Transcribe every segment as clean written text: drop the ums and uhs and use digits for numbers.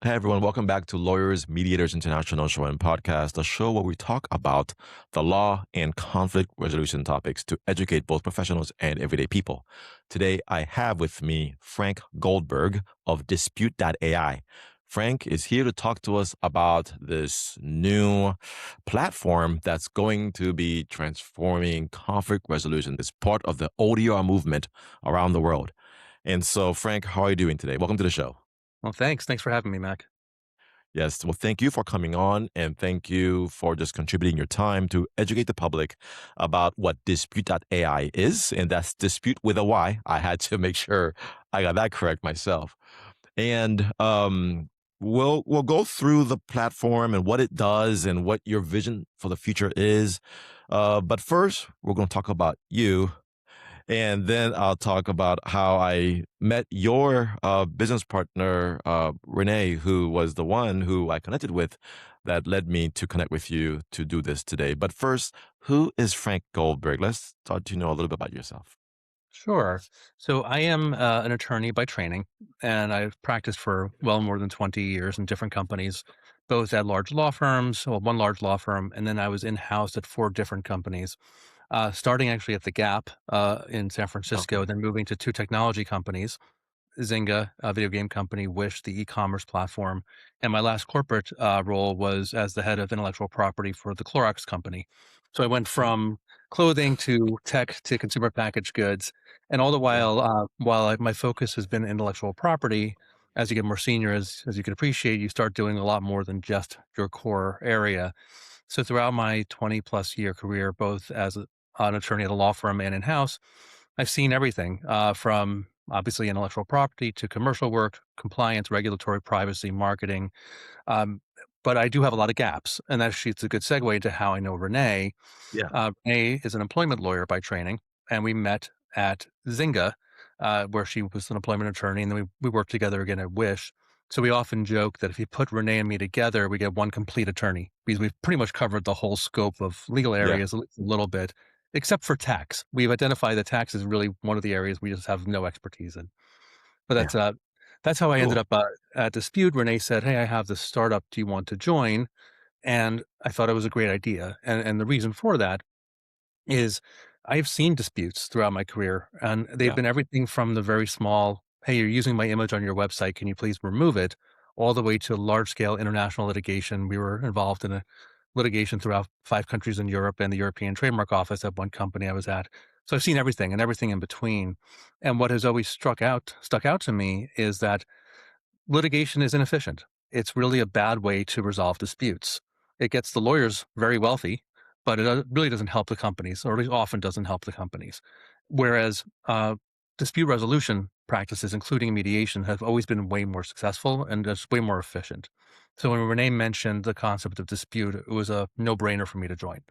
Hey everyone, welcome back to Lawyers, Mediators International Show and Podcast, a show where we talk about the law and conflict resolution topics to educate both professionals and everyday people. Today, I have with me Frank Goldberg of Dyspute AI. Frank is here to talk to us about this new platform that's going to be transforming conflict resolution, this part of the ODR movement around the world. And so, Frank, how are you doing today? Welcome to the show. Well, thanks. Thanks for having me, Mac. Yes. Well, thank you for coming on and thank you for just contributing your time to educate the public about what Dispute AI is. And that's dispute with a Y. I had to make sure I got that correct myself. And we'll go through the platform and what it does and what your vision for the future is. But first, we're going to talk about you. And then I'll talk about how I met your business partner, Renee, who was the one who I connected with that led me to connect with you to do this today. But first, who is Frank Goldberg? Let's start to know a little bit about yourself. Sure. So I am an attorney by training, and I've practiced for well more than 20 years in different companies, both at large law firms, well, one large law firm, and then I was in-house at four different companies, starting actually at the Gap in San Francisco, Okay. then moving to two technology companies. Zynga, a video game company, Wish, the e-commerce platform, and my last corporate role was as the head of intellectual property for the Clorox company. So I went Oh, from clothing to tech to consumer packaged goods, and all the yeah. while my focus has been intellectual property. As you get more senior, as you can appreciate, you start doing a lot more than just your core area. So throughout my 20 plus year career, both as an attorney at a law firm and in house, I've seen everything from obviously intellectual property to commercial work, compliance, regulatory, privacy, marketing. Um, but I do have a lot of gaps. And actually, it's a good segue into how I know Renee. Yeah. Renee is an employment lawyer by training, and we met at Zynga, where she was an employment attorney, and then we worked together again at Wish. So we often joke that if you put Renee and me together, we get one complete attorney because we've pretty much covered the whole scope of legal Yeah. areas, at least a little bit, except for tax. We've identified that tax is really one of the areas we just have no expertise in. But Yeah. that's how I ended Cool. up at Dispute. Renee said, "Hey, I have this startup. Do you want to join?" And I thought it was a great idea. And the reason for that is I've seen disputes throughout my career, and they've Yeah. been everything from the very small, "Hey, you're using my image on your website. Can you please remove it?" all the way to large scale international litigation. We were involved in a litigation throughout 5 countries in Europe and the European Trademark Office at one company I was at. So I've seen everything and everything in between. And what has always stuck out to me is that litigation is inefficient. It's really a bad way to resolve disputes. It gets the lawyers very wealthy, but it really doesn't help the companies, or at least often doesn't help the companies. Whereas dispute resolution practices, including mediation, have always been way more successful and just way more efficient. So when Renee mentioned the concept of dispute, it was a no-brainer for me to join.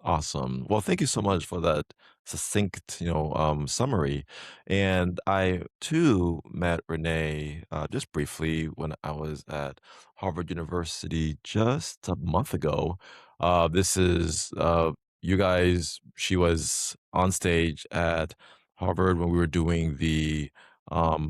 Awesome. Well, thank you so much for that succinct, summary. And I too met Renee just briefly when I was at Harvard University just a month ago. This is you guys. She was on stage at Harvard when we were doing the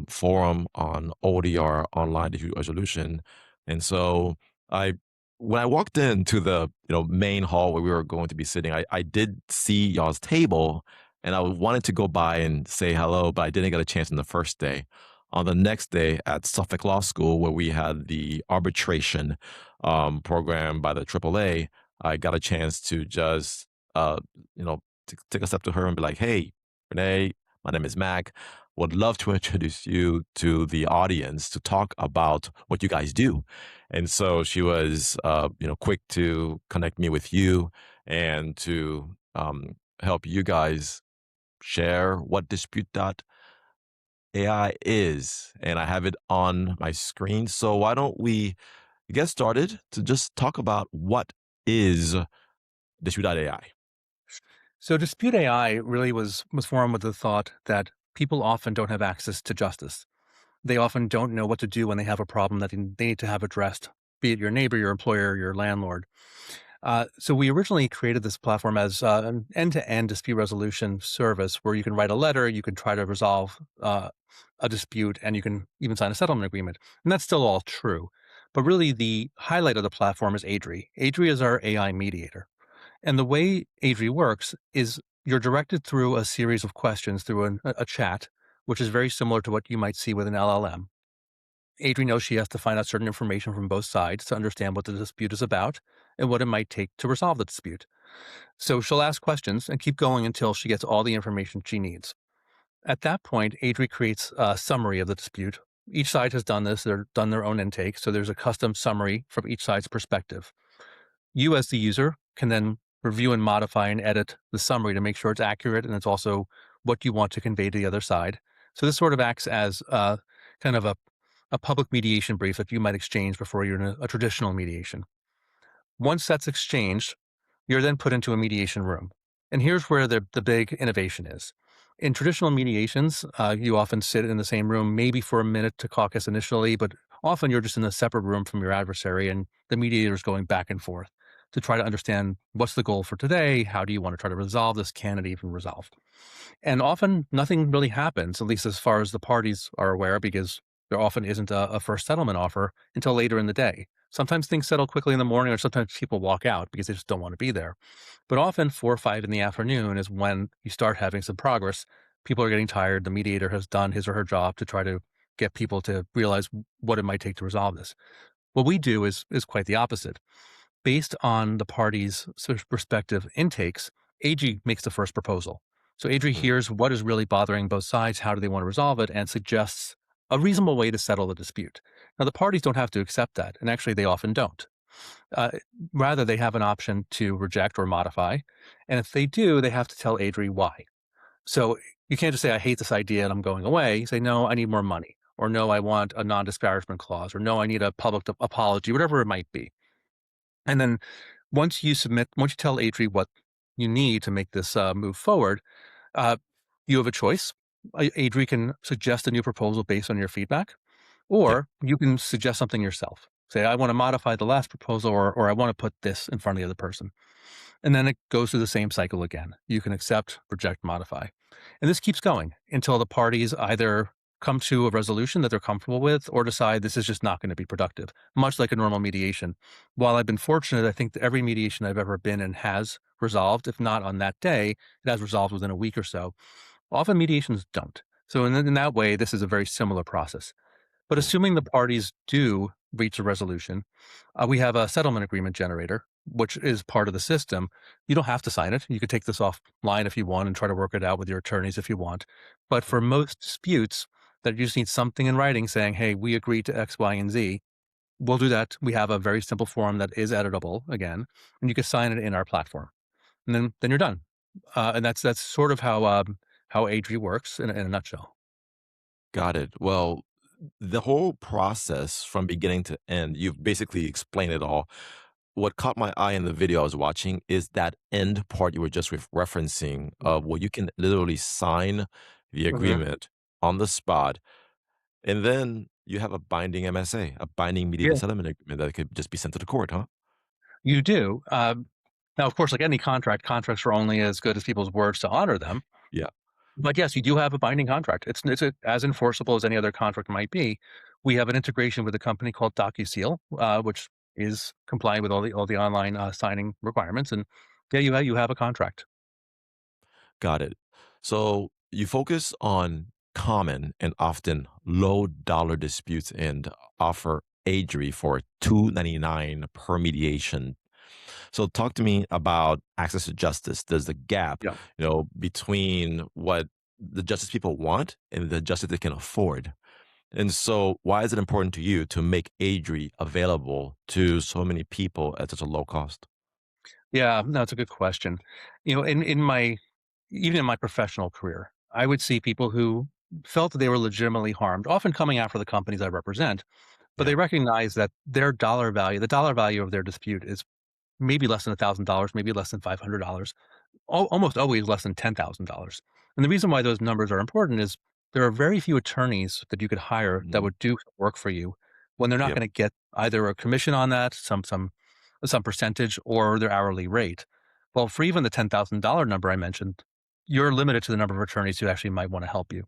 forum on ODR, online dispute resolution, and so I when I walked into the, main hall where we were going to be sitting, I did see y'all's table and I wanted to go by and say hello, but I didn't get a chance on the first day. On the next day at Suffolk Law School, where we had the arbitration program by the AAA, I got a chance to just, take a step to her and be like, "Hey, Renee, my name is Mac. Would love to introduce you to the audience to talk about what you guys do." And so she was, quick to connect me with you and to help you guys share what Dispute AI is. And I have it on my screen. So why don't we get started to just talk about what is Dispute AI? So Dispute AI really was formed with the thought that people often don't have access to justice. They often don't know what to do when they have a problem that they need to have addressed, be it your neighbor, your employer, your landlord. So we originally created this platform as an end-to-end dispute resolution service where you can write a letter, you can try to resolve a dispute, and you can even sign a settlement agreement. And that's still all true. But really, the highlight of the platform is Adri. Adri is our AI mediator. And the way Adri works is you're directed through a series of questions through a chat, which is very similar to what you might see with an LLM. Adri knows she has to find out certain information from both sides to understand what the dispute is about and what it might take to resolve the dispute. So she'll ask questions and keep going until she gets all the information she needs. At that point, Adri creates a summary of the dispute. Each side has done this, they've done their own intake, so there's a custom summary from each side's perspective. You, as the user, can then review and modify and edit the summary to make sure it's accurate and it's also what you want to convey to the other side. So this sort of acts as kind of a public mediation brief that you might exchange before you're in a traditional mediation. Once that's exchanged, you're then put into a mediation room. And here's where the big innovation is. In traditional mediations, you often sit in the same room, maybe for a minute to caucus initially, but often you're just in a separate room from your adversary, and the mediator is going back and forth to try to understand what's the goal for today? How do you want to try to resolve this? Can it even resolve? And often nothing really happens, at least as far as the parties are aware, because there often isn't a first settlement offer until later in the day. Sometimes things settle quickly in the morning, or sometimes people walk out because they just don't want to be there. But often 4 or 5 in the afternoon is when you start having some progress. People are getting tired. The mediator has done his or her job to try to get people to realize what it might take to resolve this. What we do is quite the opposite. Based on the parties' sort of respective intakes, AG makes the first proposal. So Adri Mm, hears what is really bothering both sides, how do they want to resolve it, and suggests a reasonable way to settle the dispute. Now, the parties don't have to accept that, and actually, they often don't. Uh, Rather, they have an option to reject or modify, and if they do, they have to tell Adri why. So you can't just say, "I hate this idea and I'm going away." You say, "No, I need more money," or "No, I want a non-disparagement clause," or "No, I need a public apology," whatever it might be. And then once you tell Adri what you need to make this move forward, uh, you have a choice. Adri can suggest a new proposal based on your feedback, yeah. or you can suggest something yourself. Say, I want to modify the last proposal, or I want to put this in front of the other person. And then it goes through the same cycle again. You can accept, reject, modify. And this keeps going until the parties either come to a resolution that they're comfortable with or decide this is just not going to be productive, much like a normal mediation. While I've been fortunate, I think that every mediation I've ever been in has resolved. If not on that day, it has resolved within a week or so. Often mediations don't. So in that way, this is a very similar process. But Mm, assuming the parties do reach a resolution, we have a settlement agreement generator, which is part of the system. You don't have to sign it. You could take this offline if you want and try to work it out with your attorneys if you want. But mm. for most disputes that you just need something in writing saying, hey, we agree to X, Y, and Z, we'll do that. We have a very simple form that is editable again, and you can sign it in our platform. And then you're done. And that's sort of how Adri works in a nutshell. Got it. Well, the whole process from beginning to end, you've basically explained it all. What caught my eye in the video I was watching is that end part you were just referencing of where you can literally sign the Mhm. agreement on the spot, and then you have a binding MSA, a binding mediated Yeah, settlement agreement that could just be sent to the court, huh? you do. Now, of course, like any contract, contracts are only as good as people's words to honor them. Yeah. But yes, you do have a binding contract. It's as enforceable as any other contract might be. We have an integration with a company called DocuSeal, which is compliant with all the online signing requirements, and yeah, you have a contract. Got it. So you focus on common and often low dollar disputes and offer Adri for $2.99 per mediation. So talk to me about access to justice. There's the gap, Yeah. between what the justice people want and the justice they can afford. And so why is it important to you to make Adri available to so many people at such a low cost? Yeah, no, it's a good question. In my even in my professional career, I would see people who felt that they were legitimately harmed, often coming after the companies I represent, but Yeah. they recognize that their dollar value, the dollar value of their dispute is maybe less than $1,000, maybe less than $500, almost always less than $10,000. And the reason why those numbers are important is there are very few attorneys that you could hire that Mhm. would do work for you when they're not Yep. going to get either a commission on that, some some percentage or their hourly rate. Well, for even the $10,000 number I mentioned, you're limited to the number of attorneys who actually might want to help you.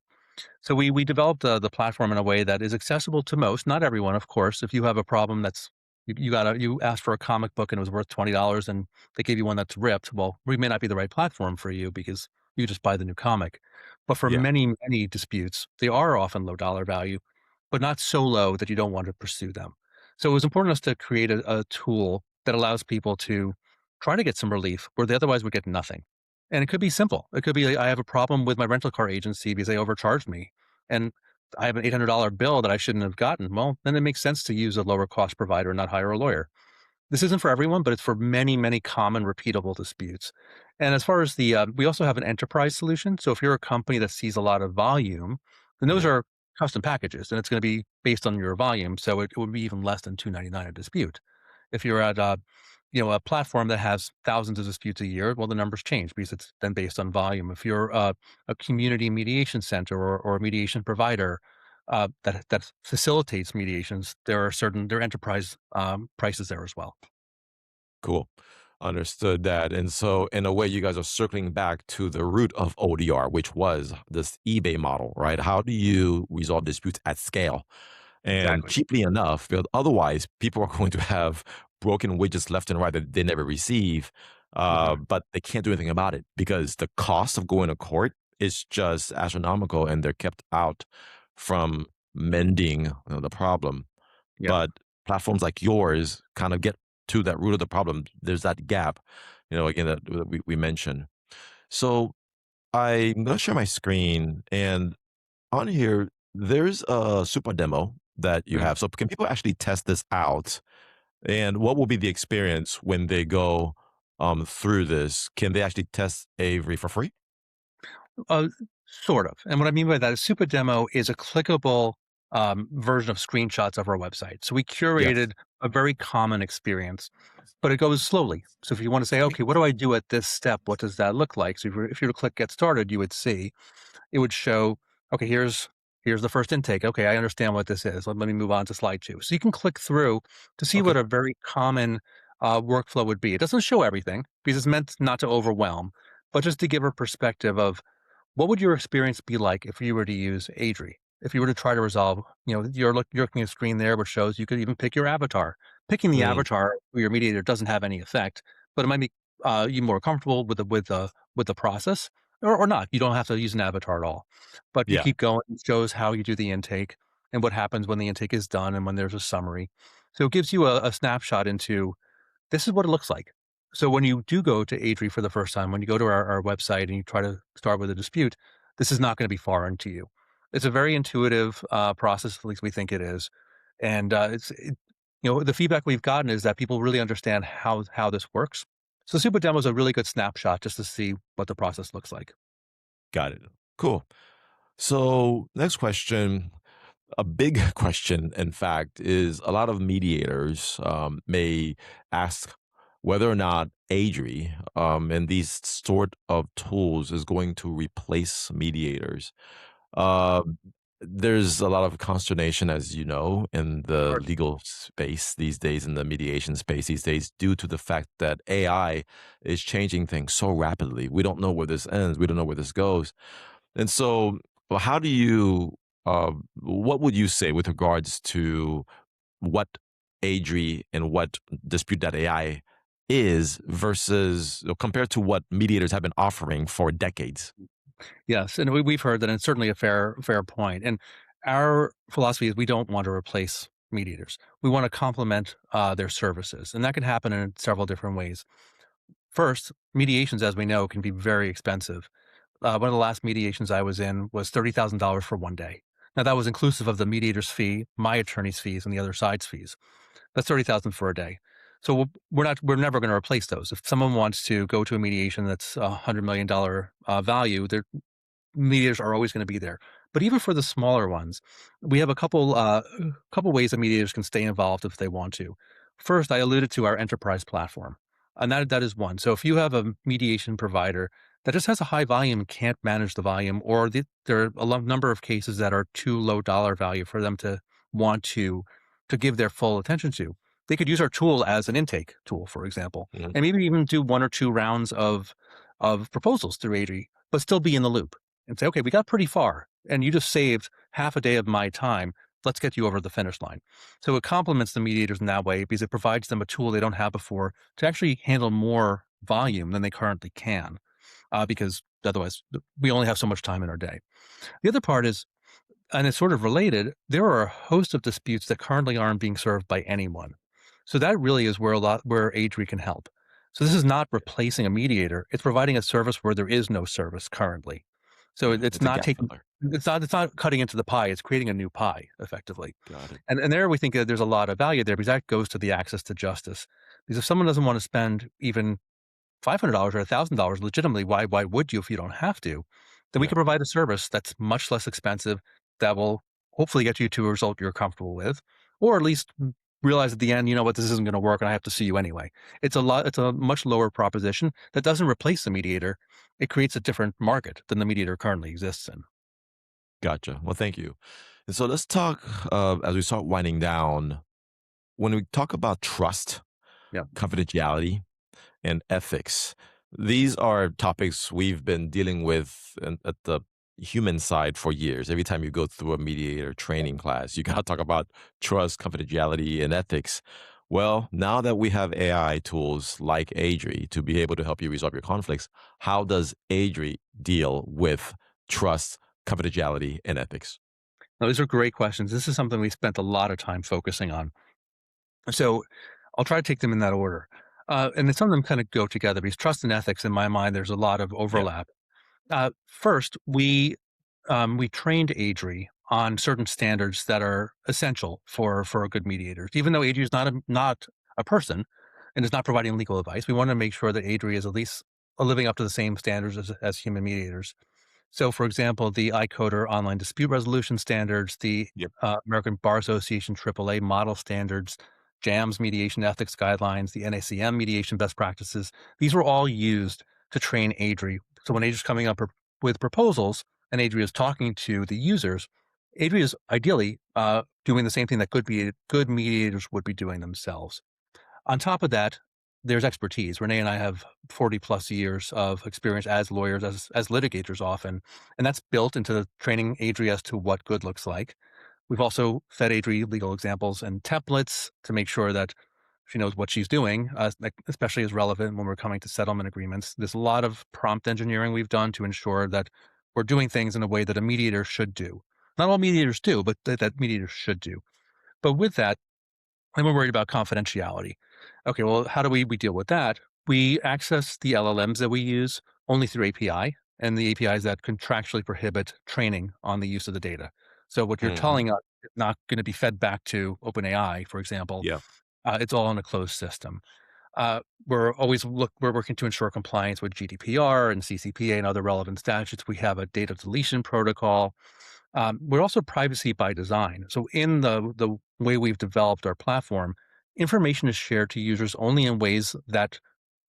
So we developed the platform in a way that is accessible to most, not everyone, of course. If you have a problem that's you asked for a comic book and it was worth $20 and they gave you one that's ripped, well, we may not be the right platform for you because you just buy the new comic. But for Yeah. many disputes, they are often low dollar value, but not so low that you don't want to pursue them. So it was important to us to create a tool that allows people to try to get some relief where they otherwise would get nothing. And it could be simple. It could be like, I have a problem with my rental car agency because they overcharged me, and I have an $800 bill that I shouldn't have gotten. Well, then it makes sense to use a lower cost provider and not hire a lawyer. This isn't for everyone, but it's for many common repeatable disputes. And as far as we also have an enterprise solution. So if you're a company that sees a lot of volume, then those Yeah. are custom packages, and it's going to be based on your volume. So it would be even less than 299 a dispute. If you're at a platform that has thousands of disputes a year, well, the numbers change because it's then based on volume. If you're a community mediation center or a mediation provider that facilitates mediations, there are enterprise prices there as well. Cool. Understood that. And so, in a way, you guys are circling back to the root of ODR, which was this eBay model, right? How do you resolve disputes at scale and Exactly. cheaply enough? Because otherwise, people are going to have broken widgets left and right that they never receive, Mhm. but they can't do anything about it because the cost of going to court is just astronomical, and they're kept out from mending the problem. Yeah. But platforms like yours kind of get to that root of the problem. There's that gap, again, that we mentioned. So I'm going to share my screen. And on here, there's a super demo that you Mm. have. So can people actually test this out? And what will be the experience when they go through this? Can they actually test Avery for free? Uh, sort of. And what I mean by that is Super Demo is a clickable version of screenshots of our website. So we Yes. curated a very common experience, but it goes slowly. So if you want to say, Okay. okay, what do I do at this step? What does that look like? So if you were to click Get Started, you would see it would show, okay, here's the first intake. Okay, I understand what this is. Let me move on to slide two. So you can click through to see what Okay. a very common workflow would be. It doesn't show everything because it's meant not to overwhelm, but just to give a perspective of what would your experience be like if you were to use Adri? If you were to try to resolve, you're looking at a screen there which shows you could even pick your avatar. Picking the Mm, avatar for your mediator doesn't have any effect, but it might make you more comfortable with the process, or not. You don't have to use an avatar at all. But you yeah. keep going. It shows how you do the intake and what happens when the intake is done and when there's a summary. So it gives you a snapshot into this is what it looks like. So when you do go to Adri for the first time, when you go to our website and you try to start with a dispute, this is not going to be foreign to you. It's a very intuitive process, at least we think it is, and the feedback we've gotten is that people really understand how this works. So Super Demo is a really good snapshot just to see what the process looks like. Got it. Cool. So, next question. A big question, in fact, is a lot of mediators may ask whether or not Adri and these sort of tools is going to replace mediators. Uh, there's a lot of consternation, as you know, in Of the course. legal space these days, in the mediation space these days, due to the fact that AI is changing things so rapidly. We don't know where this ends. We don't know where this goes. And so, well, how do you, what would you say with regards to what Adri and what Dispute AI is versus compared to what mediators have been offering for decades? Yes, and we've heard that, and it's certainly a fair point. And our philosophy is we don't want to replace mediators. We want to complement their services, and that can happen in several different ways. First, mediations, as we know, can be very expensive. One of the last mediations I was in was $30,000 for one day. Now that was inclusive of the mediator's fee, my attorney's fees, and the other side's fees. That's 30,000 for a day. So we're never going to replace those. If someone wants to go to a mediation that's $100 million value, mediators are always going to be there. But even for the smaller ones, we have a couple ways that mediators can stay involved if they want to. First, I alluded to our enterprise platform, and that is one. So if you have a mediation provider that just has a high volume and can't manage the volume, or there are number of cases that are too low dollar value for them to want to give their full attention to, they could use our tool as an intake tool, for example, Mhm. and maybe even do 1 or 2 rounds of proposals through Adri, but still be in the loop and say, okay, we got pretty far, and you just saved half a day of my time. Let's get you over the finish line. So it complements the mediators in that way because it provides them a tool they don't have before to actually handle more volume than they currently can, because otherwise we only have so much time in our day. The other part is, and it's sort of related, there are a host of disputes that currently aren't being served by anyone. So that really is where Adri can help. So this is not replacing a mediator; it's providing a service where there is no service currently. So Yeah, it's it's a not gap taking, filler. it's not cutting into the pie; it's creating a new pie effectively. Got it. And there we think that there's a lot of value there because that goes to the access to justice. Because if someone doesn't want to spend even $500 or $1,000 legitimately, why would you if you don't have to? Then we Yeah, can provide a service that's much less expensive that will hopefully get you to a result you're comfortable with, or at least realize at the end, you know what, this isn't going to work and I have to see you anyway. It's a much lower proposition that doesn't replace the mediator. It creates a different market than the mediator currently exists in. gotcha. Well, thank you. And so let's talk as we start winding down. When we talk about trust, Yeah. confidentiality, and ethics. These are topics we've been dealing with at the human side for years. Every time you go through a mediator training class, you got to talk about trust, confidentiality, and ethics. Well, now that we have AI tools like Adri to be able to help you resolve your conflicts, how does Adri deal with trust, confidentiality, and ethics? Now, these are great questions. This is something we spent a lot of time focusing on. So I'll try to take them in that order. And then some of them kind of go together because trust and ethics, in my mind, there's a lot of Yeah. overlap. First, we trained Adri on certain standards that are essential for a good mediator. Even though Adri is not a person and is not providing legal advice, we want to make sure that Adri is at least living up to the same standards as human mediators. So, for example, the iCoder online dispute resolution standards, the Yep. American Bar Association AAA model standards, JAMS mediation ethics guidelines, the NACM mediation best practices, these were all used to train Adri. So when Adri's coming up with proposals and Adri is talking to the users, Adri is ideally doing the same thing that good mediators would be doing themselves. On top of that, there's expertise. Renee and I have 40 plus years of experience as lawyers, as litigators often, and that's built into training Adri as to what good looks like. We've also fed Adri legal examples and templates to make sure that she knows what she's doing, like, especially as relevant when we're coming to settlement agreements. There's a lot of prompt engineering we've done to ensure that we're doing things in a way that a mediator should do. Not all mediators do, but that mediators should do. But with that, and we're worried about confidentiality. Okay, well, how do we deal with that? We access the LLMs that we use only through API and the APIs that contractually prohibit training on the use of the data. So what you're Hmm. telling us is not going to be fed back to OpenAI, for example. Yeah. It's all in a closed system. We're working to ensure compliance with GDPR and CCPA and other relevant statutes. We have a data deletion protocol. We're also privacy by design. So in the way we've developed our platform, information is shared to users only in ways that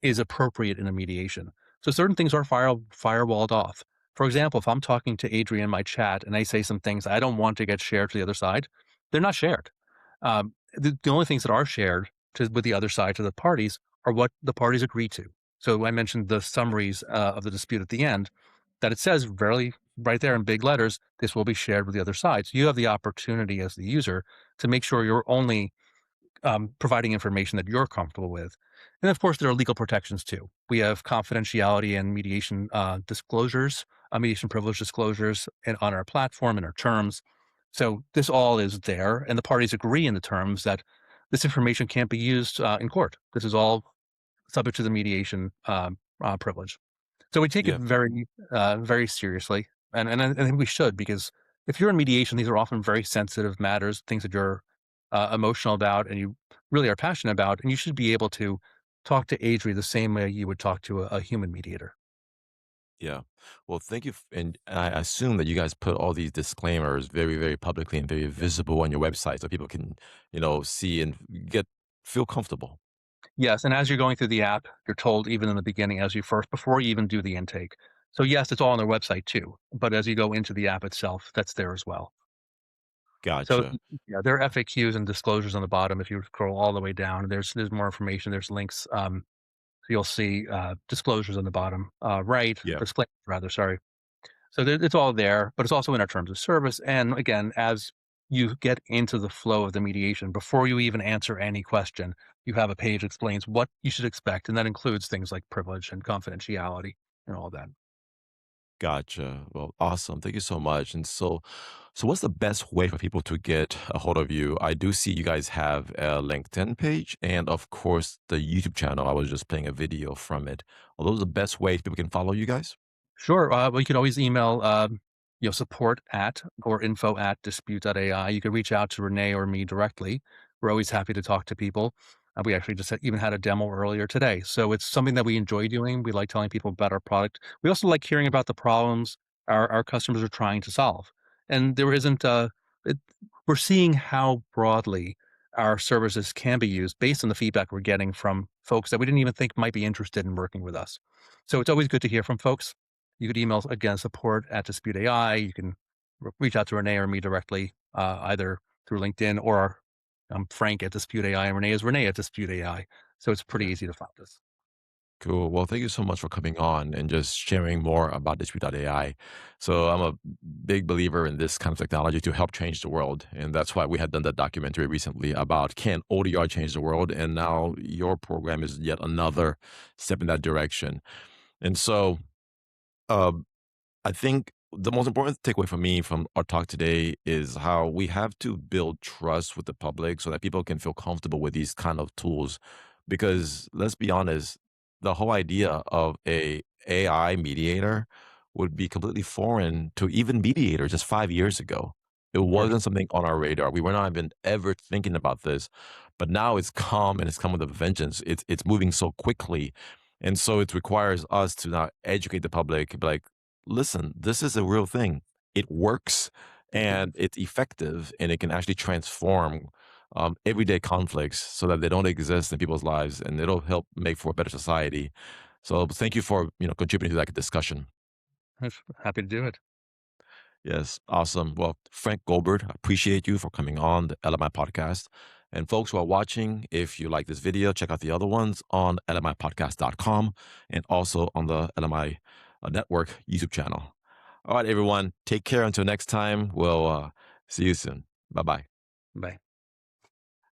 is appropriate in a mediation. So certain things are firewalled off. For example, if I'm talking to Adrian in my chat and I say some things I don't want to get shared to the other side, they're not shared. The only things that are shared with the other side to the parties are what the parties agree to. So I mentioned the summaries of the dispute at the end, that it says very right there in big letters, this will be shared with the other side. So you have the opportunity as the user to make sure you're only providing information that you're comfortable with. And of course, there are legal protections too. We have confidentiality and mediation disclosures, mediation privilege disclosures on our platform and our terms. So this all is there, and the parties agree in the terms that this information can't be used in court. This is all subject to the mediation privilege. So we take it Yeah. very seriously, and I think we should, because if you're in mediation, these are often very sensitive matters, things that you're emotional about and you really are passionate about, and you should be able to talk to Adri the same way you would talk to a human mediator. Yeah. Well, thank you. And I assume that you guys put all these disclaimers very, very publicly and very Yeah. visible on your website so people can, see and feel comfortable. Yes, and as you're going through the app, you're told even in the beginning, before you even do the intake. So yes, it's all on their website too, but as you go into the app itself, that's there as well. So, Gotcha. yeah, there are FAQs and disclosures on the bottom. If you scroll all the way down, there's more information, there's links, so you'll see, disclosures on the bottom, right, Yeah. disclaimers rather, sorry. So it's all there, but it's also in our terms of service. And again, as you get into the flow of the mediation, before you even answer any question, you have a page that explains what you should expect, and that includes things like privilege and confidentiality and all that. Gotcha. Well, awesome. Thank you so much. And so what's the best way for people to get a hold of you? I do see you guys have a LinkedIn page and of course the YouTube channel. I was just playing a video from it. Are those the best ways people can follow you guys? Sure. Well, you could always email, support at or info at dispute.ai. You could reach out to Renee or me directly. We're always happy to talk to people. We actually just even had a demo earlier today. So it's something that we enjoy doing. We like telling people about our product. We also like hearing about the problems our customers are trying to solve. And there isn't, it, we're seeing how broadly our services can be used based on the feedback we're getting from folks that we didn't even think might be interested in working with us. So it's always good to hear from folks. You could email, again, support at Dispute AI. You can reach out to Renee or me directly, either through LinkedIn or I'm Frank at Dispute AI and Renee is Renee at Dispute AI. So it's pretty Yeah. easy to find us. Cool. Well, thank you so much for coming on and just sharing more about Dyspute AI. So I'm a big believer in this kind of technology to help change the world. And that's why we had done that documentary recently about can ODR change the world? And now your program is yet another step in that direction. And so uh, I think the most important takeaway for me from our talk today is how we have to build trust with the public so that people can feel comfortable with these kind of tools. Because let's be honest, the whole idea of a AI mediator would be completely foreign to even mediators just 5 years ago. It Of course. wasn't something on our radar. We were not even ever thinking about this, but now it's come and it's come with a vengeance. It's moving so quickly, and so it requires us to now educate the public, be like, listen, this is a real thing. It works and it's effective and it can actually transform everyday conflicts so that they don't exist in people's lives and it'll help make for a better society. So thank you for contributing to that discussion. Happy to do it. Yes, awesome. Well, Frank Goldberg, I appreciate you for coming on the LMI podcast. And folks who are watching, if you like this video, check out the other ones on lmipodcast.com and also on the LMI Network YouTube channel. All right, everyone, take care until next time. We'll see you soon. Bye bye. Bye.